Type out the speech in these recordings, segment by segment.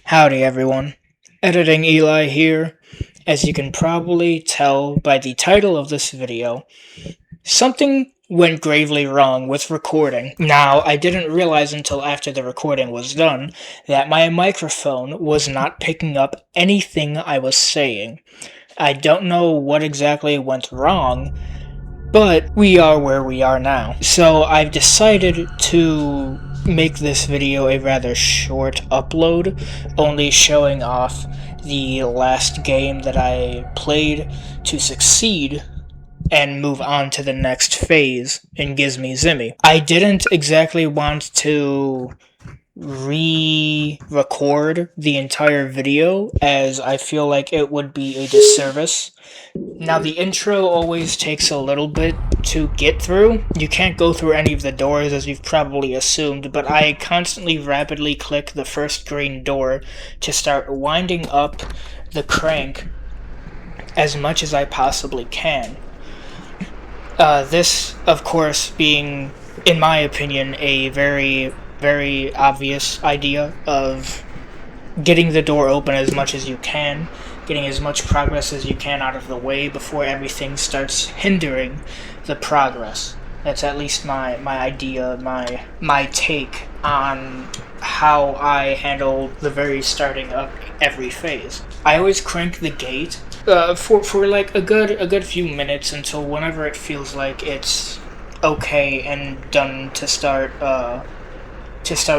Howdy everyone, Editing Eli here. As you can probably tell by the title of this video, something went gravely wrong with recording. Now, I didn't realize until after the recording was done that my microphone was not picking up anything I was saying. I don't know what exactly went wrong, but we are where we are now. So I've decided to make this video a rather short upload, only showing off the last game that I played to succeed and move on to the next phase in Gizmy Zimy. I didn't exactly want to re-record the entire video, as I feel like it would be a disservice. Now, the intro always takes a little bit to get through. You can't go through any of the doors, as you've probably assumed, but I constantly rapidly click the first green door to start winding up the crank as much as I possibly can. This, of course, being, in my opinion, a very obvious idea of getting the door open as much as you can, getting as much progress as you can out of the way before everything starts hindering the progress. That's at least my idea, my take on how I handle the very starting of every phase. I always crank the gate for like a good few minutes until whenever it feels like it's okay and done to start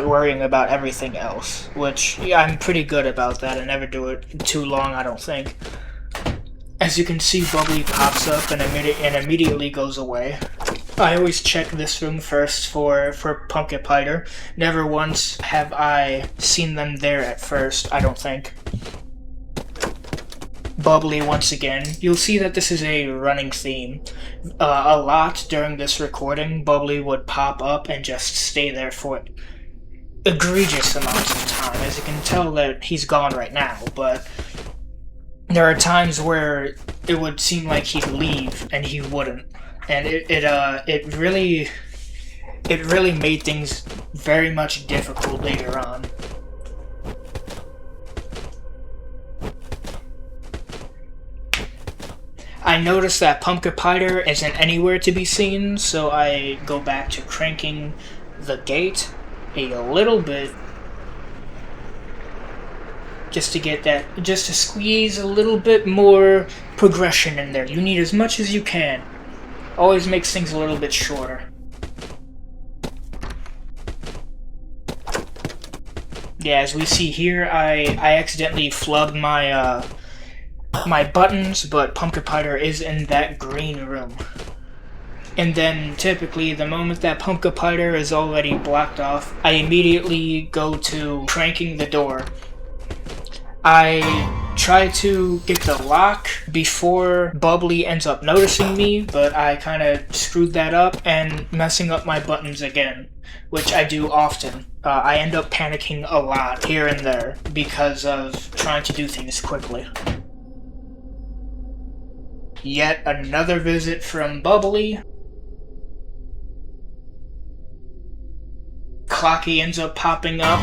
worrying about everything else, which I'm pretty good about that. I never do it too long, I don't think. As you can see, Bubbly pops up and immediately goes away. I always check this room first for Pumpkin Spider. Never once have I seen them there at first, I don't think. Bubbly once again. You'll see that this is a running theme. A lot during this recording, Bubbly would pop up and just stay there for egregious amounts of time. As you can tell that he's gone right now, but there are times where it would seem like he'd leave and he wouldn't, and it really made things very much difficult later on. I noticed that Pumpkin Spider isn't anywhere to be seen, so I go back to cranking the gate a little bit just to squeeze a little bit more progression in there. You need as much as you can. Always makes things a little bit shorter. Yeah, as we see here, I accidentally flubbed my buttons, but Pumpkin Spider is in that green room. And then, typically, the moment that Pumpkin Spider is already blocked off, I immediately go to cranking the door. I try to get the lock before Bubbly ends up noticing me, but I kind of screwed that up and messing up my buttons again, which I do often. I end up panicking a lot here and there because of trying to do things quickly. Yet another visit from Bubbly. Clocky ends up popping up,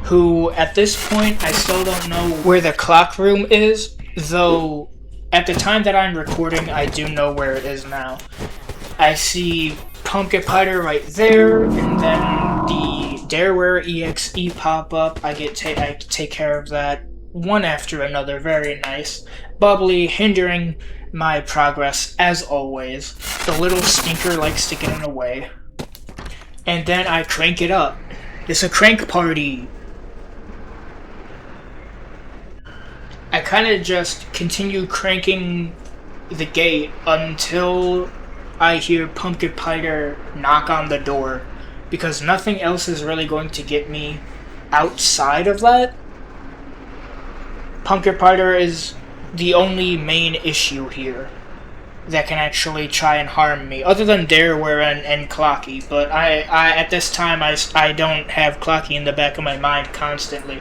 who at this point I still don't know where the clock room is, though at the time that I'm recording I do know where it is now. I see Pumpkin Spider right there, and then the Dareware EXE pop up. I take care of that one after another, very nice. Bubbly hindering my progress as always. The little stinker likes to get in the way. And then I crank it up. It's a crank party. I kind of just continue cranking the gate until I hear Pumpkin Spider knock on the door, because nothing else is really going to get me outside of that. Pumpkin Spider is the only main issue here that can actually try and harm me, other than Dareware and Clocky, but I at this time I don't have Clocky in the back of my mind constantly.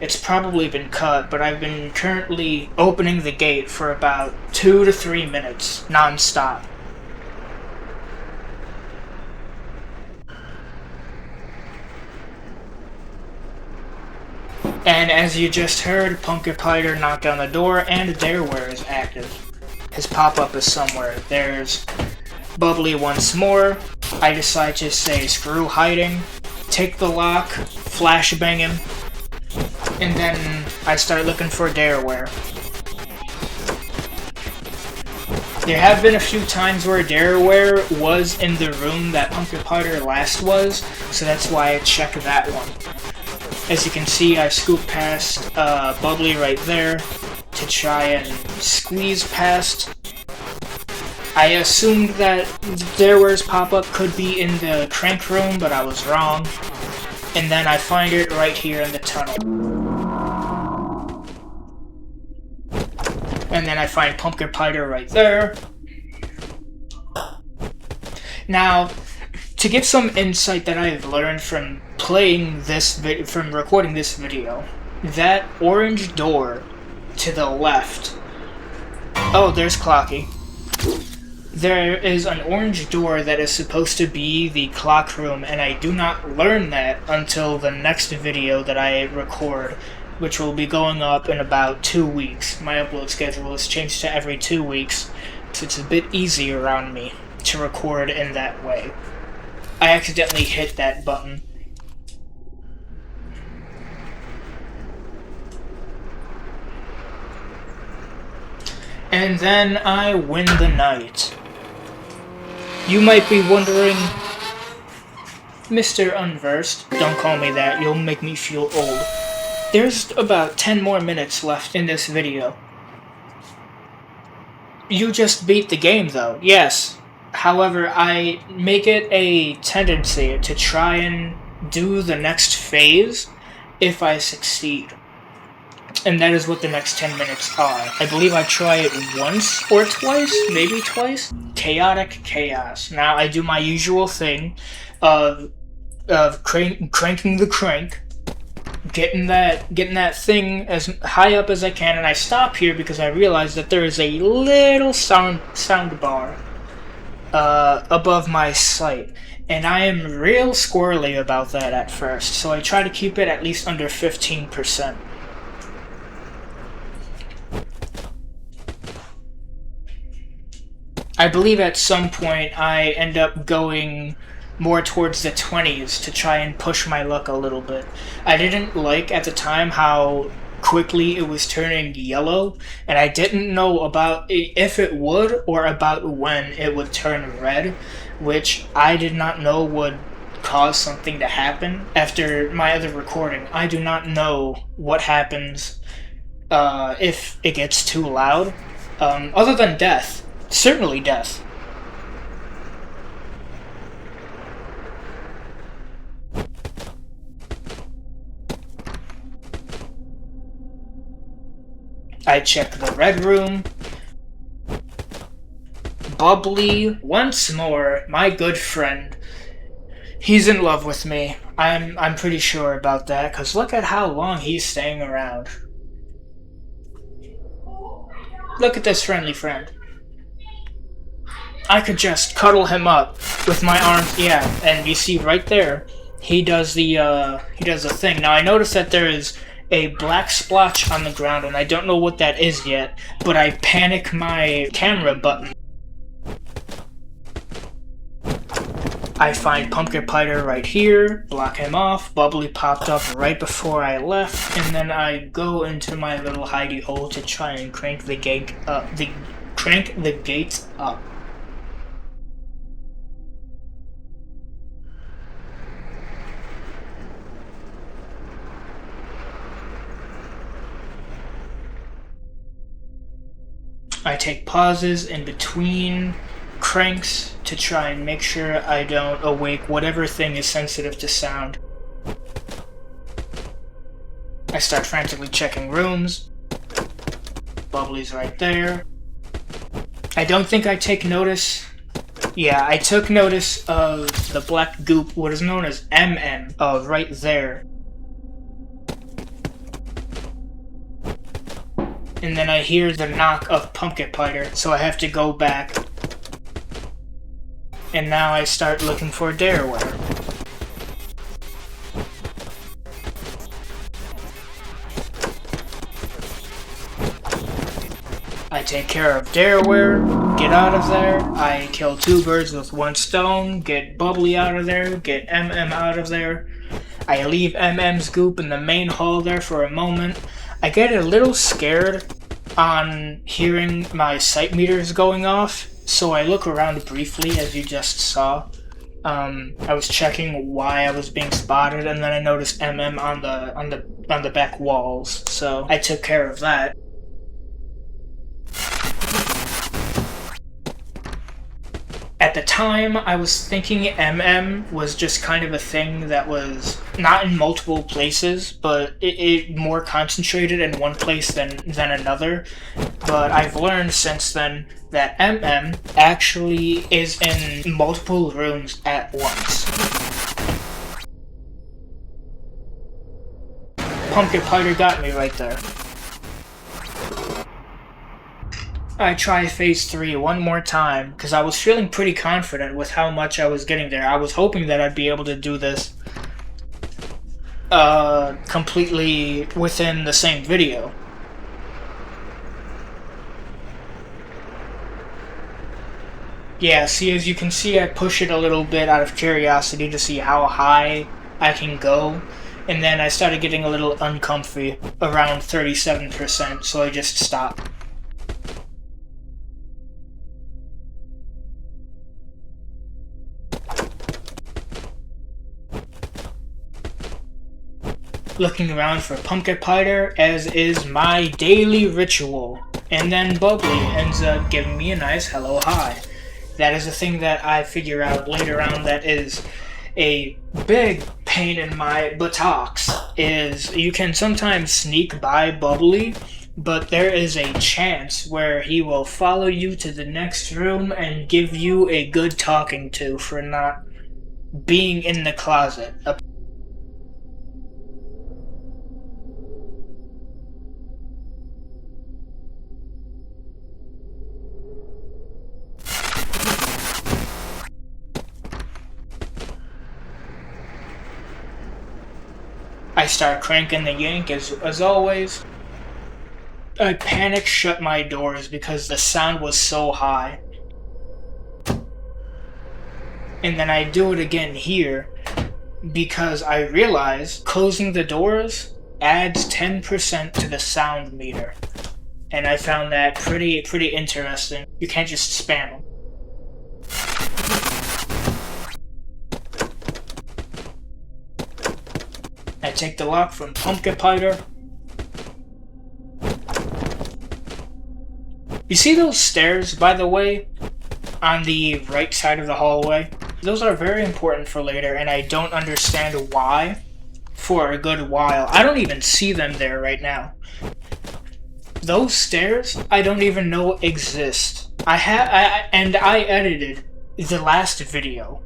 It's probably been cut, but I've been currently opening the gate for about 2 to 3 minutes, non-stop. And as you just heard, Pumpkin Spider knocked on the door and Dareware is active. His pop-up is somewhere. There's Bubbly once more. I decide to say screw hiding, take the lock, flashbang him, and then I start looking for Dareware. There have been a few times where Dareware was in the room that Pumpkin Spider last was, so that's why I check that one. As you can see, I scoop past Bubbly right there to try and squeeze past. I assumed that Dareware's pop-up could be in the crank room, but I was wrong. And then I find it right here in the tunnel. And then I find Pumpkin Spider right there. Now, to give some insight that I've learned from from recording this video, that orange door to the left. Oh, there's Clocky. There is an orange door that is supposed to be the clock room, and I do not learn that until the next video that I record, which will be going up in about 2 weeks. My upload schedule is changed to every 2 weeks, so it's a bit easier around me to record in that way. I accidentally hit that button. And then I win the night. You might be wondering, Mr. Unversed, don't call me that, you'll make me feel old. There's about 10 more minutes left in this video. You just beat the game though, yes. However, I make it a tendency to try and do the next phase if I succeed. And that is what the next 10 minutes are. I believe I try it once or twice, maybe twice. Chaotic chaos. Now I do my usual thing of cranking the crank, getting that thing as high up as I can, and I stop here because I realize that there is a little sound bar above my sight, and I am real squirrely about that at first, so I try to keep it at least under 15%. I believe at some point I end up going more towards the 20s to try and push my luck a little bit. I didn't like at the time how quickly it was turning yellow, and I didn't know about if it would or about when it would turn red, which I did not know would cause something to happen. After my other recording, I do not know what happens if it gets too loud, other than death. Certainly death. I check the red room. Bubbly, once more, my good friend. He's in love with me. I'm pretty sure about that, because look at how long he's staying around. Look at this friendly friend. I could just cuddle him up with my arms, yeah, and you see right there, he does the thing. Now I noticed that there is a black splotch on the ground, and I don't know what that is yet, but I panic my camera button. I find Pumpkin Spider right here, block him off, Bubbly popped up right before I left, and then I go into my little hidey hole to try and crank the gate up. Crank the gates up. I take pauses in between cranks to try and make sure I don't awake whatever thing is sensitive to sound. I start frantically checking rooms. Bubbly's right there. I don't think I take notice. Yeah, I took notice of the black goop, what is known as MM, right there. And then I hear the knock of Pumpkin Spider, so I have to go back. And now I start looking for Dareware. I take care of Dareware, get out of there. I kill 2 birds with 1 stone, get Bubbly out of there, get MM out of there. I leave MM's goop in the main hall there for a moment. I get a little scared on hearing my sight meters going off, so I look around briefly, as you just saw. I was checking why I was being spotted, and then I noticed MM on the back walls, so I took care of that. At the time, I was thinking MM was just kind of a thing that was not in multiple places, but it more concentrated in one place than another. But I've learned since then that MM actually is in multiple rooms at once. Pumpkin Spider got me right there. I try phase 3 one more time, because I was feeling pretty confident with how much I was getting there. I was hoping that I'd be able to do this completely within the same video. Yeah, see, as you can see, I push it a little bit out of curiosity to see how high I can go, and then I started getting a little uncomfy, around 37%, so I just stopped. Looking around for Pumpkin Spider, as is my daily ritual, and then Bubbly ends up giving me a nice hello hi. That is a thing that I figure out later on that is a big pain in my buttocks, is you can sometimes sneak by Bubbly, but there is a chance where he will follow you to the next room and give you a good talking to for not being in the closet. I start cranking the yank as always. I panic shut my doors because the sound was so high. And then I do it again here because I realize closing the doors adds 10% to the sound meter. And I found that pretty interesting. You can't just spam them. I take the lock from Pumpkin Spider. You see those stairs, by the way, on the right side of the hallway? Those are very important for later, and I don't understand why for a good while. I don't even see them there right now. Those stairs, I don't even know exist. I edited the last video.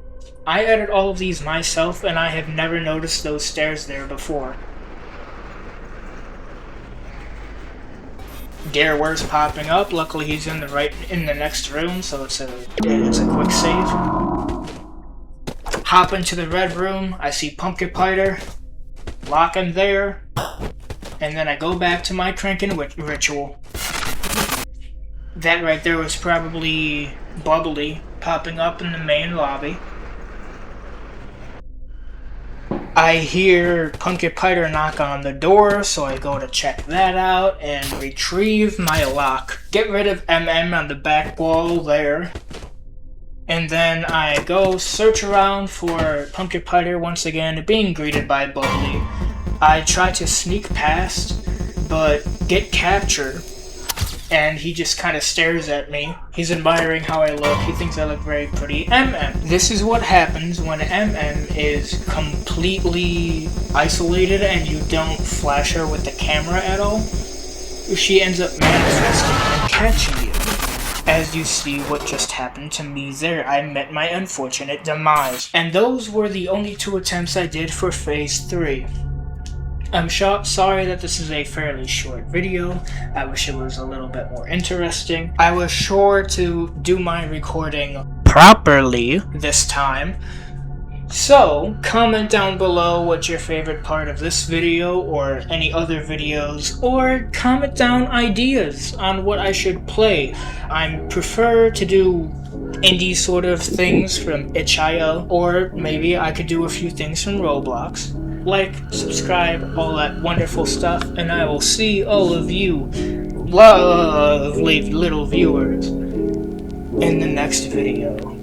I edit all of these myself, and I have never noticed those stairs there before. Dareware's popping up. Luckily, he's in the next room, so it's a quick save. Hop into the red room. I see Pumpkin Spider. Lock him there, and then I go back to my cranking ritual. That right there was probably Bubbly popping up in the main lobby. I hear Pumpkin Spider knock on the door, so I go to check that out and retrieve my lock. Get rid of MM on the back wall there. And then I go search around for Pumpkin Spider once again, being greeted by Bubbly. I try to sneak past, but get captured. And he just kind of stares at me. He's admiring how I look. He thinks I look very pretty. MM. This is what happens when MM is completely isolated and you don't flash her with the camera at all. She ends up manifesting and catching you. As you see what just happened to me there, I met my unfortunate demise. And those were the only 2 attempts I did for phase 3. I'm sorry that this is a fairly short video. I wish it was a little bit more interesting. I was sure to do my recording properly this time, So, comment down below what's your favorite part of this video or any other videos, or comment down ideas on what I should play. I prefer to do indie sort of things from itch.io, or maybe I could do a few things from Roblox. Like, subscribe, all that wonderful stuff, and I will see all of you lovely little viewers in the next video.